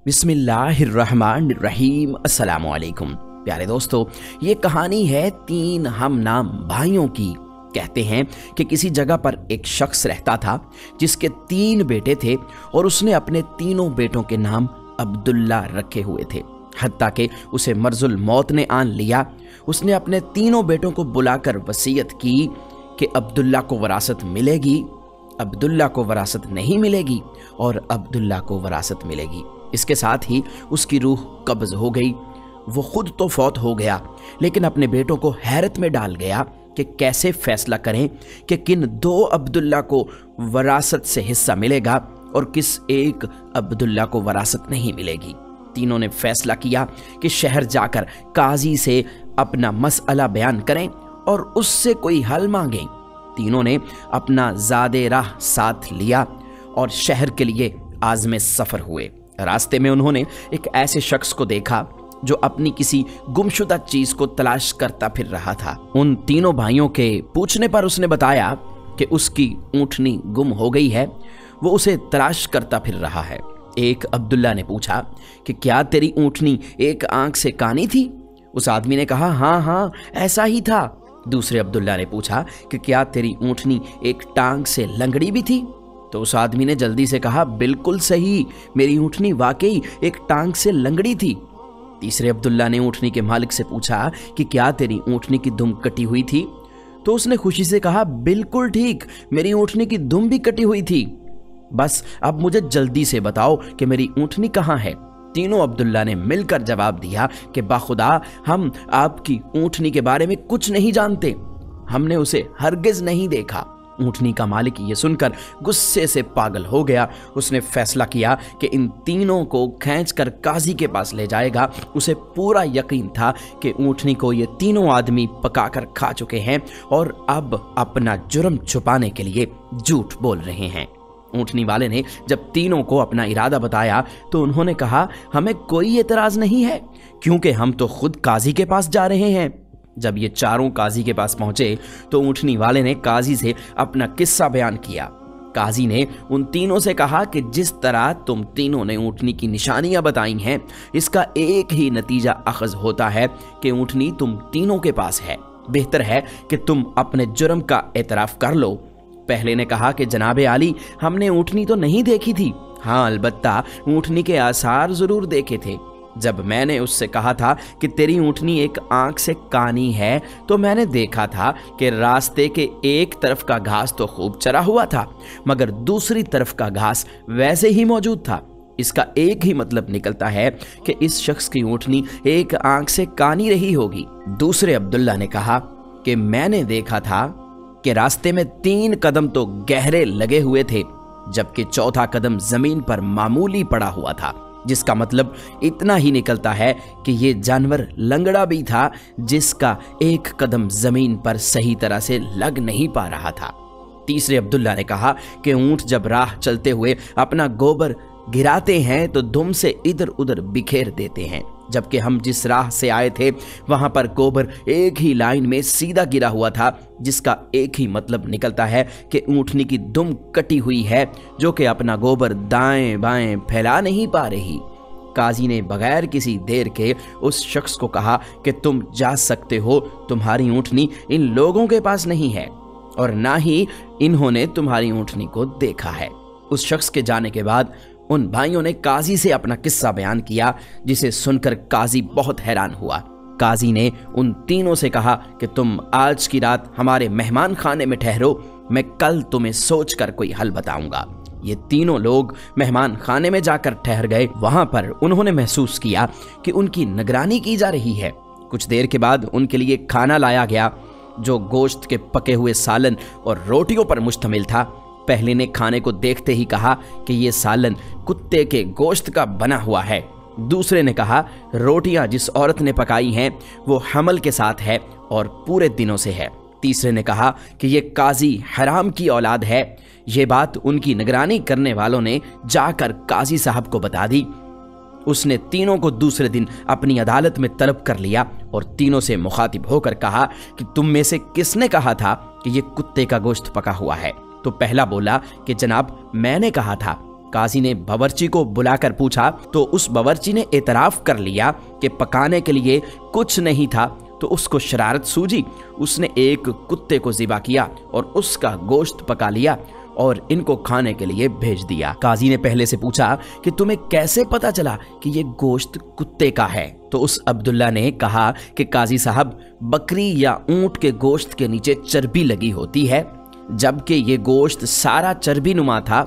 बिस्मिल्लाहिर्रहमानिर्रहीम। अस्सलामु अलैकुम प्यारे दोस्तों, ये कहानी है तीन हम नाम भाइयों की। कहते हैं कि किसी जगह पर एक शख्स रहता था जिसके तीन बेटे थे और उसने अपने तीनों बेटों के नाम अब्दुल्ला रखे हुए थे। हत्ता कि उसे मर्जुल मौत ने आन लिया। उसने अपने तीनों बेटों को बुलाकर वसीयत की कि अब्दुल्ला को वरासत मिलेगी, अब्दुल्ला को वरासत नहीं मिलेगी और अब्दुल्ला को वरासत मिलेगी। इसके साथ ही उसकी रूह कब्ज हो गई। वो खुद तो फौत हो गया, लेकिन अपने बेटों को हैरत में डाल गया कि कैसे फैसला करें कि किन दो अब्दुल्ला को वरासत से हिस्सा मिलेगा और किस एक अब्दुल्ला को वरासत नहीं मिलेगी। तीनों ने फैसला किया कि शहर जाकर काजी से अपना मसला बयान करें और उससे कोई हल मांगें। तीनों ने अपना ज़ादे राह साथ लिया और शहर के लिए आज़मे सफ़र हुए। रास्ते में उन्होंने एक ऐसे शख्स को देखा जो अपनी किसी गुमशुदा चीज को तलाश करता फिर रहा था। उन तीनों भाइयों के पूछने पर उसने बताया कि उसकी ऊँटनी गुम हो गई है, वो उसे तलाश करता फिर रहा है। एक अब्दुल्ला ने पूछा कि क्या तेरी ऊँटनी एक आंख से कानी थी? उस आदमी ने कहा हाँ ऐसा ही था। दूसरे अब्दुल्ला ने पूछा कि क्या तेरी ऊँटनी एक टांग से लंगड़ी भी थी? तो उस आदमी ने जल्दी से कहा बिल्कुल सही, मेरी ऊँटनी वाकई एक टांग से लंगड़ी थी। तीसरे अब्दुल्ला ने ऊँटनी के मालिक से पूछा कि क्या तेरी ऊँटनी की दुम कटी हुई थी? तो उसने खुशी से कहा बिल्कुल ठीक, मेरी ऊँटनी की दुम भी कटी हुई थी। बस अब मुझे जल्दी से बताओ कि मेरी ऊँटनी कहाँ है। तीनों अब्दुल्ला ने मिलकर जवाब दिया कि बाखुदा हम आपकी ऊँटनी के बारे में कुछ नहीं जानते, हमने उसे हरगिज नहीं देखा। ऊँटनी का मालिक ये सुनकर गुस्से से पागल हो गया। उसने फैसला किया कि इन तीनों को खींचकर काजी के पास ले जाएगा। उसे पूरा यकीन था कि ऊँटनी को ये तीनों आदमी पकाकर खा चुके हैं और अब अपना जुर्म छुपाने के लिए झूठ बोल रहे हैं। ऊँटनी वाले ने जब तीनों को अपना इरादा बताया तो उन्होंने कहा हमें कोई एतराज़ नहीं है, क्योंकि हम तो खुद काजी के पास जा रहे हैं। जब ये चारों काजी के पास पहुंचे तो ऊँटनी वाले ने काजी से अपना किस्सा बयान किया। काजी ने उन तीनों से कहा कि जिस तरह तुम तीनों ने ऊँटनी की निशानियां बताई हैं, इसका एक ही नतीजा अखज़ होता है कि ऊँटनी तुम तीनों के पास है। बेहतर है कि तुम अपने जुर्म का एतराफ़ कर लो। पहले ने कहा कि जनाबे आली, हमने ऊँटनी तो नहीं देखी थी, हाँ अलबत्ता ऊँटनी के आसार ज़रूर देखे थे। जब मैंने उससे कहा था कि तेरी ऊँटनी एक आंख से कानी है, तो मैंने देखा था कि रास्ते के एक तरफ का घास तो खूब चरा हुआ था, मगर दूसरी तरफ का घास वैसे ही मौजूद था। इसका एक ही मतलब निकलता है कि इस शख्स की ऊँटनी एक आंख से कानी रही होगी। दूसरे अब्दुल्ला ने कहा कि मैंने देखा था कि रास्ते में 3 कदम तो गहरे लगे हुए थे, जबकि चौथा कदम जमीन पर मामूली पड़ा हुआ था, जिसका मतलब इतना ही निकलता है कि ये जानवर लंगड़ा भी था, जिसका एक कदम जमीन पर सही तरह से लग नहीं पा रहा था। तीसरे अब्दुल्ला ने कहा कि ऊँट जब राह चलते हुए अपना गोबर गिराते हैं तो दुम से इधर उधर बिखेर देते हैं, जबकि हम जिस राह से आए थे वहां पर गोबर एक ही लाइन में सीधा गिरा हुआ था, जिसका एक ही मतलब निकलता है कि ऊँटनी की दुम कटी हुई है, जो कि अपना गोबर दाएं बाएं फैला नहीं पा रही। काजी ने बगैर किसी देर के उस शख्स को कहा कि तुम जा सकते हो, तुम्हारी ऊँटनी इन लोगों के पास नहीं है और ना ही इन्होंने तुम्हारी ऊँटनी को देखा है। उस शख्स के जाने के बाद उन भाइयों ने काजी से अपना किस्सा बयान किया, जिसे सुनकर काजी बहुत हैरान हुआ। काजी ने उन तीनों से कहा कि तुम आज की रात हमारे मेहमान खाने में ठहरो, मैं कल तुम्हें सोचकर कोई हल बताऊंगा। ये तीनों लोग मेहमान खाने में जाकर ठहर गए। वहां पर उन्होंने महसूस किया कि उनकी निगरानी की जा रही है। कुछ देर के बाद उनके लिए खाना लाया गया, जो गोश्त के पके हुए सालन और रोटियों पर मुश्तमिल था। पहले ने खाने को देखते ही कहा कि ये सालन कुत्ते के गोश्त का बना हुआ है। दूसरे ने कहा रोटियां जिस औरत ने पकाई हैं वो हमल के साथ है और पूरे दिनों से है। तीसरे ने कहा कि ये काजी हराम की औलाद है। ये बात उनकी निगरानी करने वालों ने जाकर काजी साहब को बता दी। उसने तीनों को दूसरे दिन अपनी अदालत में तलब कर लिया और तीनों से मुखातिब होकर कहा कि तुम में से किसने कहा था कि ये कुत्ते का गोश्त पका हुआ है? तो पहला बोला कि जनाब मैंने कहा था। काजी ने बावर्ची को बुलाकर पूछा तो उस बावर्ची ने एतराफ कर लिया कि पकाने के लिए कुछ नहीं था। तो उसको शरारत सूझी, उसने एक कुत्ते को ज़िबा किया और उसका गोश्त पका लिया और इनको खाने के लिए भेज दिया। काजी ने पहले से पूछा कि तुम्हें कैसे पता चला कि ये गोश्त कुत्ते का है? तो उस अब्दुल्ला ने कहा कि काजी साहब, बकरी या ऊंट के गोश्त के नीचे चर्बी लगी होती है, जबकि ये गोश्त सारा चर्बी नुमा था,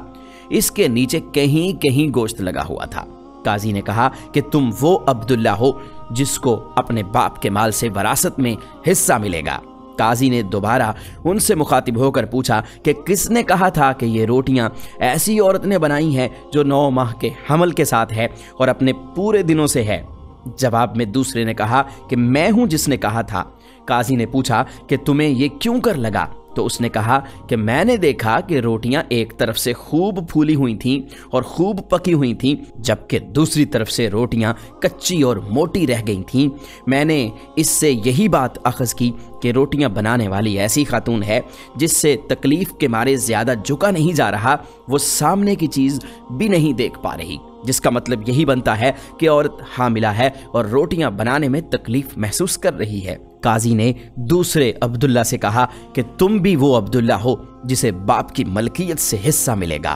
इसके नीचे कहीं कहीं गोश्त लगा हुआ था। काजी ने कहा कि तुम वो अब्दुल्ला हो जिसको अपने बाप के माल से वरासत में हिस्सा मिलेगा। काजी ने दोबारा उनसे मुखातिब होकर पूछा कि किसने कहा था कि ये रोटियां ऐसी औरत ने बनाई हैं जो 9 माह के हमल के साथ है और अपने पूरे दिनों से है? जवाब में दूसरे ने कहा कि मैं हूं जिसने कहा था। काजी ने पूछा कि तुम्हें ये क्यों कर लगा? तो उसने कहा कि मैंने देखा कि रोटियां एक तरफ से खूब फूली हुई थीं और खूब पकी हुई थीं, जबकि दूसरी तरफ से रोटियां कच्ची और मोटी रह गई थीं। मैंने इससे यही बात अखज़ की कि रोटियां बनाने वाली ऐसी खातून है जिससे तकलीफ़ के मारे ज़्यादा झुका नहीं जा रहा, वो सामने की चीज़ भी नहीं देख पा रही, जिसका मतलब यही बनता है कि औरत हामिला है और रोटियां बनाने में तकलीफ महसूस कर रही है। काजी ने दूसरे अब्दुल्ला से कहा कि तुम भी वो अब्दुल्ला हो जिसे बाप की मलकियत से हिस्सा मिलेगा।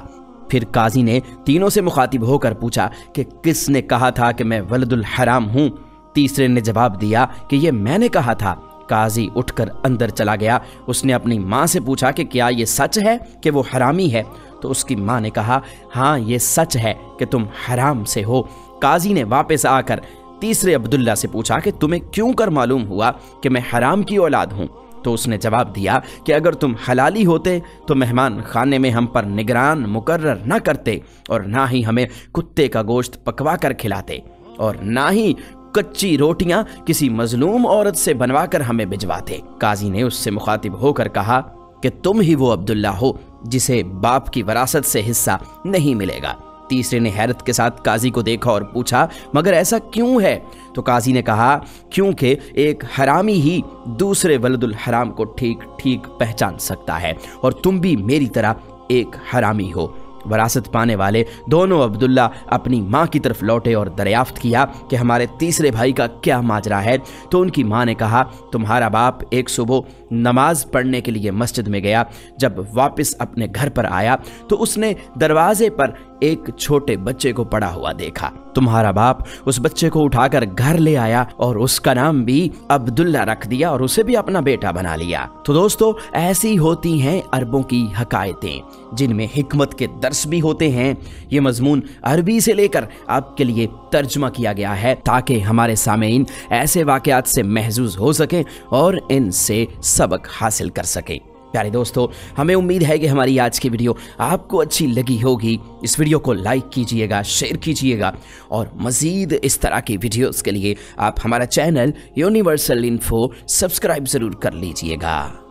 फिर काजी ने तीनों से मुखातिब होकर पूछा कि किसने कहा था कि मैं वलदुल हराम हूँ? तीसरे ने जवाब दिया कि ये मैंने कहा था। काजी उठकर अंदर चला गया। उसने अपनी माँ से पूछा कि क्या ये सच है कि वो हरामी है? तो उसकी माँ ने कहा, हाँ ये सच है कि तुम हराम से हो। काजी ने वापस आकर तीसरे अब्दुल्ला से पूछा कि तुम्हें क्यों कर मालूम हुआ कि मैं हराम की औलाद हूँ? तो उसने जवाब दिया कि अगर तुम हलाली होते तो मेहमान खाने में हम पर निगरान मुकर्रर न करते और ना ही हमें कुत्ते का गोश्त पकवा कर खिलाते और ना ही कच्ची रोटियां किसी मजलूम औरत से बनवा कर हमें भिजवाते। काजी ने उससे मुखातिब होकर कहा कि तुम ही वो अब्दुल्ला हो जिसे बाप की वरासत से हिस्सा नहीं मिलेगा। तीसरे ने हैरत के साथ काजी को देखा और पूछा, मगर ऐसा क्यों है? तो काजी ने कहा, क्योंकि एक हरामी ही दूसरे वलदुल हराम को ठीक ठीक पहचान सकता है और तुम भी मेरी तरह एक हरामी हो। वरासत पाने वाले दोनों अब्दुल्ला अपनी माँ की तरफ लौटे और दरियाफ्त किया कि हमारे तीसरे भाई का क्या माजरा है। तो उनकी माँ ने कहा, तुम्हारा बाप एक सुबह नमाज पढ़ने के लिए मस्जिद में गया। जब वापस अपने घर पर आया तो उसने दरवाजे पर एक छोटे बच्चे को पड़ा हुआ देखा। तुम्हारा बाप उस बच्चे को उठाकर घर ले आया और उसका नाम भी अब्दुल्ला रख दिया और उसे भी अपना बेटा बना लिया। तो दोस्तों, ऐसी होती हैं अरबों की हकायतें जिनमें हिकमत के दर्स भी होते हैं। ये मजमून अरबी से लेकर आपके लिए तर्जुमा किया गया है ताकि हमारे सामीन ऐसे वाक़यात से महजूज हो सकें और इनसे सबक हासिल कर सकें। प्यारे दोस्तों, हमें उम्मीद है कि हमारी आज की वीडियो आपको अच्छी लगी होगी। इस वीडियो को लाइक कीजिएगा, शेयर कीजिएगा और मज़ीद इस तरह की वीडियोस के लिए आप हमारा चैनल यूनिवर्सल इन्फो सब्सक्राइब ज़रूर कर लीजिएगा।